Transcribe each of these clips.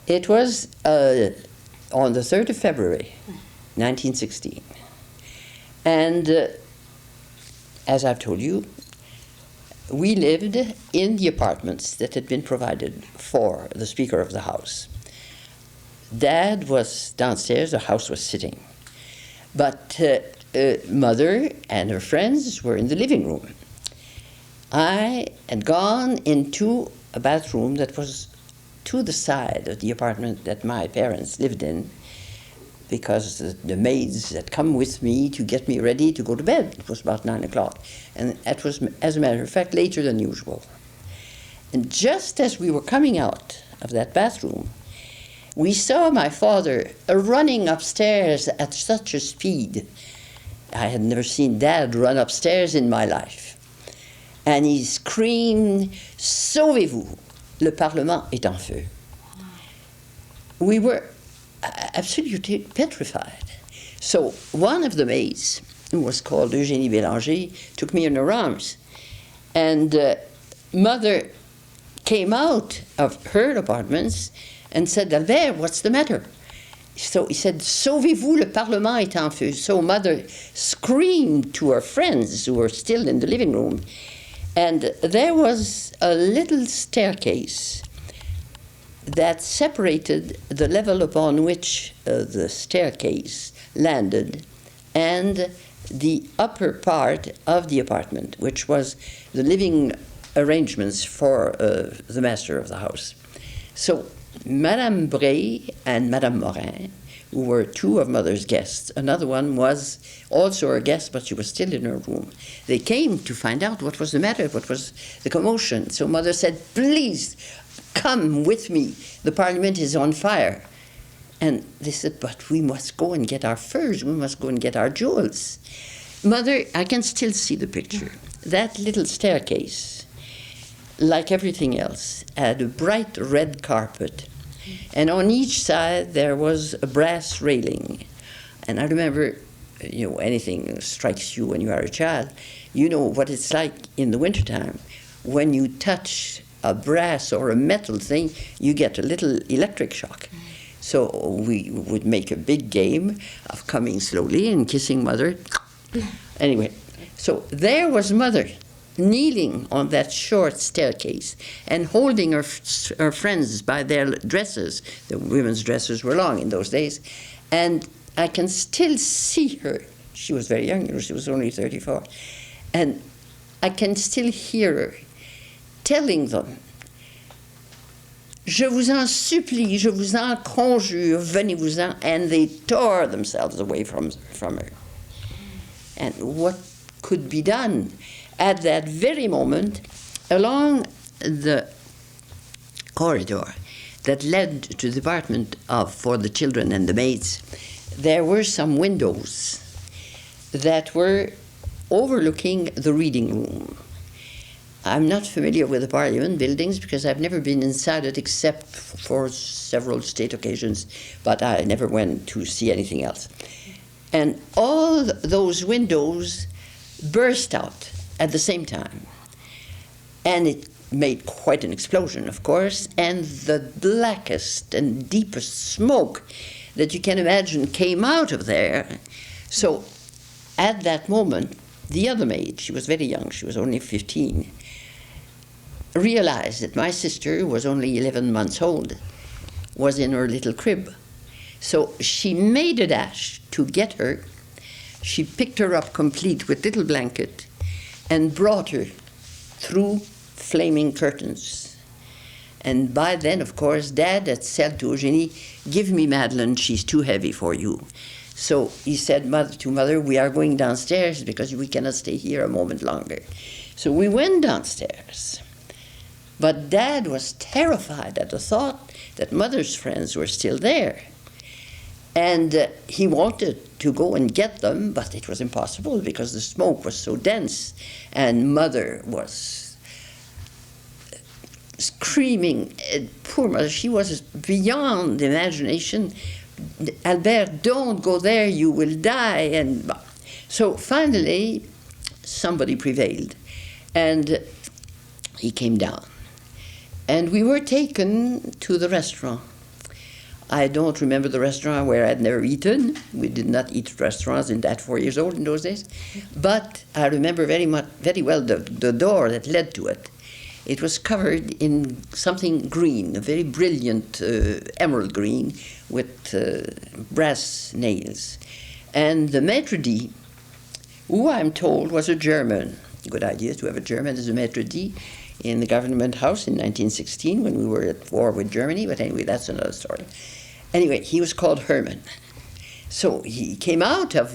It was on the 3rd of February, 1916. And as I've told you, we lived in the apartments that had been provided for the Speaker of the House. Dad was downstairs, the house was sitting. But Mother and her friends were in the living room. I had gone into a bathroom that was to the side of the apartment that my parents lived in, because the maids had come with me to get me ready to go to bed. It was about 9 o'clock. And that was, as a matter of fact, later than usual. And just as we were coming out of that bathroom, we saw my father running upstairs at such a speed. I had never seen Dad run upstairs in my life. And he screamed, "Sauvez-vous, le Parlement est en feu." We were absolutely petrified. So one of the maids, who was called Eugénie Bélanger, took me in her arms. And Mother came out of her apartments and said, "Albert, what's the matter?" So he said, "Sauvez-vous, le Parlement est en feu." So Mother screamed to her friends who were still in the living room. And there was a little staircase that separated the level upon which the staircase landed and the upper part of the apartment, which was the living arrangements for the master of the house. So Madame Bray and Madame Morin, who were two of Mother's guests, another one was also her guest, but she was still in her room. They came to find out what was the matter, what was the commotion. So Mother said, "Please, come with me. The Parliament is on fire." And they said, "But we must go and get our furs. We must go and get our jewels." Mother, I can still see the picture. That little staircase, like everything else, had a bright red carpet. And on each side there was a brass railing. And I remember, anything strikes you when you are a child. You know what it's like in the wintertime. When you touch a brass or a metal thing, you get a little electric shock. So we would make a big game of coming slowly and kissing Mother. Anyway, so there was Mother, kneeling on that short staircase and holding her friends by their dresses. The women's dresses were long in those days. And I can still see her. She was very young, she was only 34. And I can still hear her telling them, "Je vous en supplie, je vous en conjure, venez-vous-en." And they tore themselves away from her. And what could be done? At that very moment, along the corridor that led to the apartment for the children and the maids, there were some windows that were overlooking the reading room. I'm not familiar with the Parliament buildings because I've never been inside it except for several state occasions, but I never went to see anything else. And all those windows burst out at the same time. And it made quite an explosion, of course, and the blackest and deepest smoke that you can imagine came out of there. So at that moment, the other maid, she was very young, she was only 15, realized that my sister, who was only 11 months old, was in her little crib. So she made a dash to get her. She picked her up complete with little blanket and brought her through flaming curtains. And by then, of course, Dad had said to Eugénie, "Give me Madeleine, she's too heavy for you." So he said to Mother, "We are going downstairs because we cannot stay here a moment longer." So we went downstairs. But Dad was terrified at the thought that Mother's friends were still there. And he wanted to go and get them, but it was impossible because the smoke was so dense, and Mother was screaming. Poor Mother, she was beyond imagination. "Albert, don't go there, you will die." And so finally, somebody prevailed, and he came down. And we were taken to the restaurant I don't remember the restaurant where I'd never eaten. We did not eat at restaurants in that 4 years old in those days. But I remember very well the door that led to it. It was covered in something green, a very brilliant emerald green with brass nails. And the maître d', who I'm told was a German. Good idea to have a German as a maître d' in the government house in 1916 when we were at war with Germany, but anyway, that's another story. Anyway, he was called Herman. So he came out of,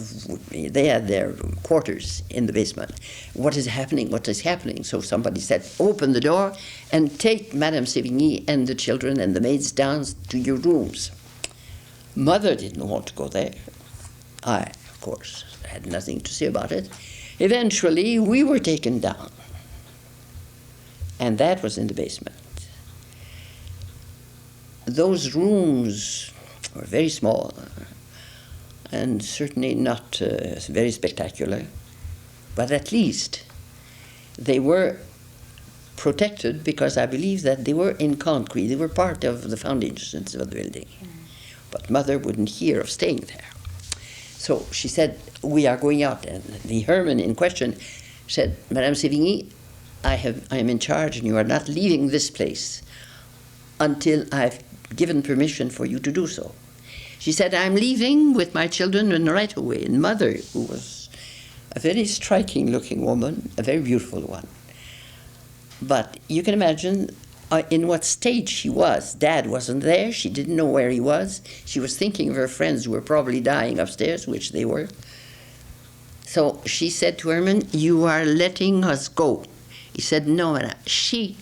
they had their quarters in the basement. What is happening? What is happening? So somebody said, open the door and take Madame Sévigny and the children and the maids down to your rooms. Mother didn't want to go there. I, of course, had nothing to say about it. Eventually, we were taken down. And that was in the basement. Those rooms were very small and certainly not very spectacular, but at least they were protected because I believe that they were in concrete. They were part of the foundations of the building. But Mother wouldn't hear of staying there. So she said, we are going out. And the Herman in question said, Madame Sévigny, I am in charge and you are not leaving this place until I've given permission for you to do so. She said, I'm leaving with my children and right away. And Mother, who was a very striking looking woman, a very beautiful one. But you can imagine in what state she was. Dad wasn't there. She didn't know where he was. She was thinking of her friends who were probably dying upstairs, which they were. So she said to Herman, you are letting us go. He said, no, she,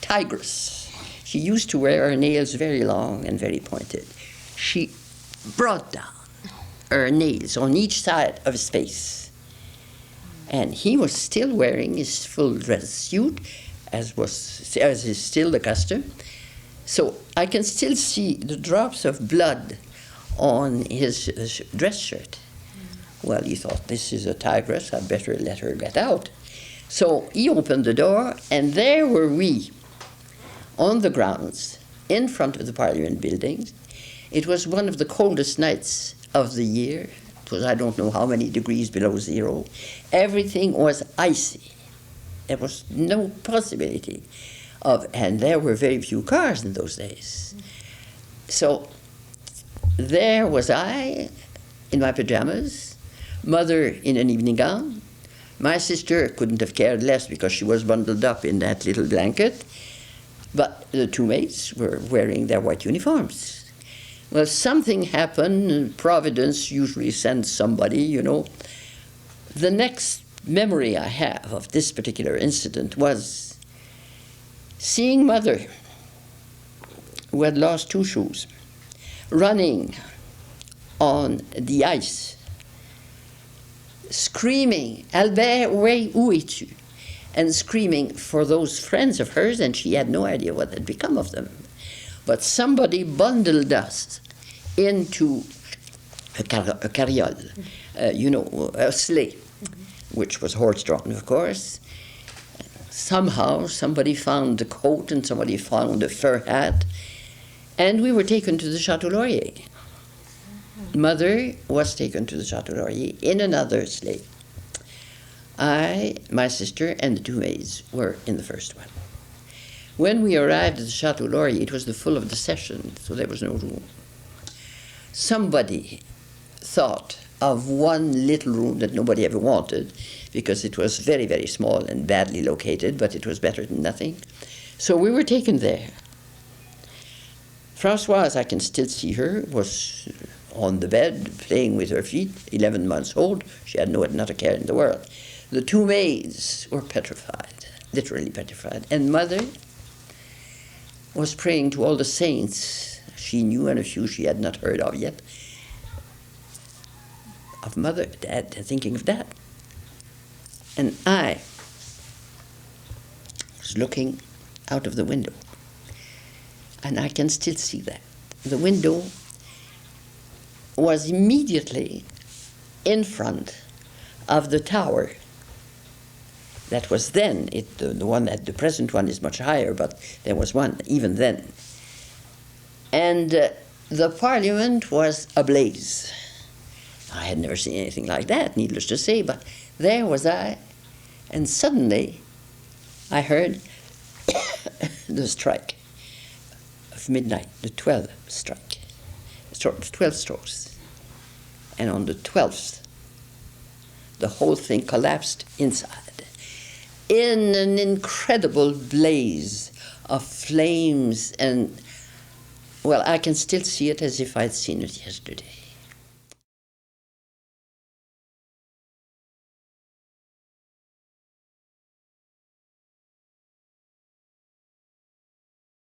tigress, she used to wear her nails very long and very pointed. She brought down her nails on each side of his face. And he was still wearing his full dress suit, as is still the custom. So I can still see the drops of blood on his dress shirt. Well, he thought, this is a tigress, I'd better let her get out. So he opened the door, and there were we, on the grounds, in front of the Parliament buildings. It was one of the coldest nights of the year. It was I don't know how many degrees below zero. Everything was icy. There was no possibility of, and there were very few cars in those days. So there was I, in my pajamas, Mother in an evening gown. My sister couldn't have cared less because she was bundled up in that little blanket. But the two maids were wearing their white uniforms. Well, something happened, and Providence usually sends somebody, you know. The next memory I have of this particular incident was seeing Mother, who had lost 2 shoes, running on the ice, screaming, Albert, où es-tu? And screaming for those friends of hers, and she had no idea what had become of them. But somebody bundled us into a carriole, a sleigh, which was horse-drawn, of course. Somehow, somebody found the coat and somebody found a fur hat, and we were taken to the Chateau Laurier. Mother was taken to the Chateau Laurier in another sleigh. I, my sister, and the 2 maids were in the first one. When we arrived at the Chateau Laurier, it was the full of the session, so there was no room. Somebody thought of one little room that nobody ever wanted, because it was very, very small and badly located, but it was better than nothing. So we were taken there. Françoise, I can still see her, was on the bed, playing with her feet, 11 months old. She had not a care in the world. The 2 maids were petrified, literally petrified. And Mother was praying to all the saints she knew and a few she had not heard of yet. Of Mother, Dad, thinking of that. And I was looking out of the window. And I can still see that. The window was immediately in front of the tower. That was then, the one at the present one is much higher, but there was one even then. And the Parliament was ablaze. I had never seen anything like that, needless to say, but there was I, and suddenly I heard the strike of midnight, the 12 strike, 12 strokes. And on the 12th, the whole thing collapsed inside in an incredible blaze of flames, and, well, I can still see it as if I'd seen it yesterday.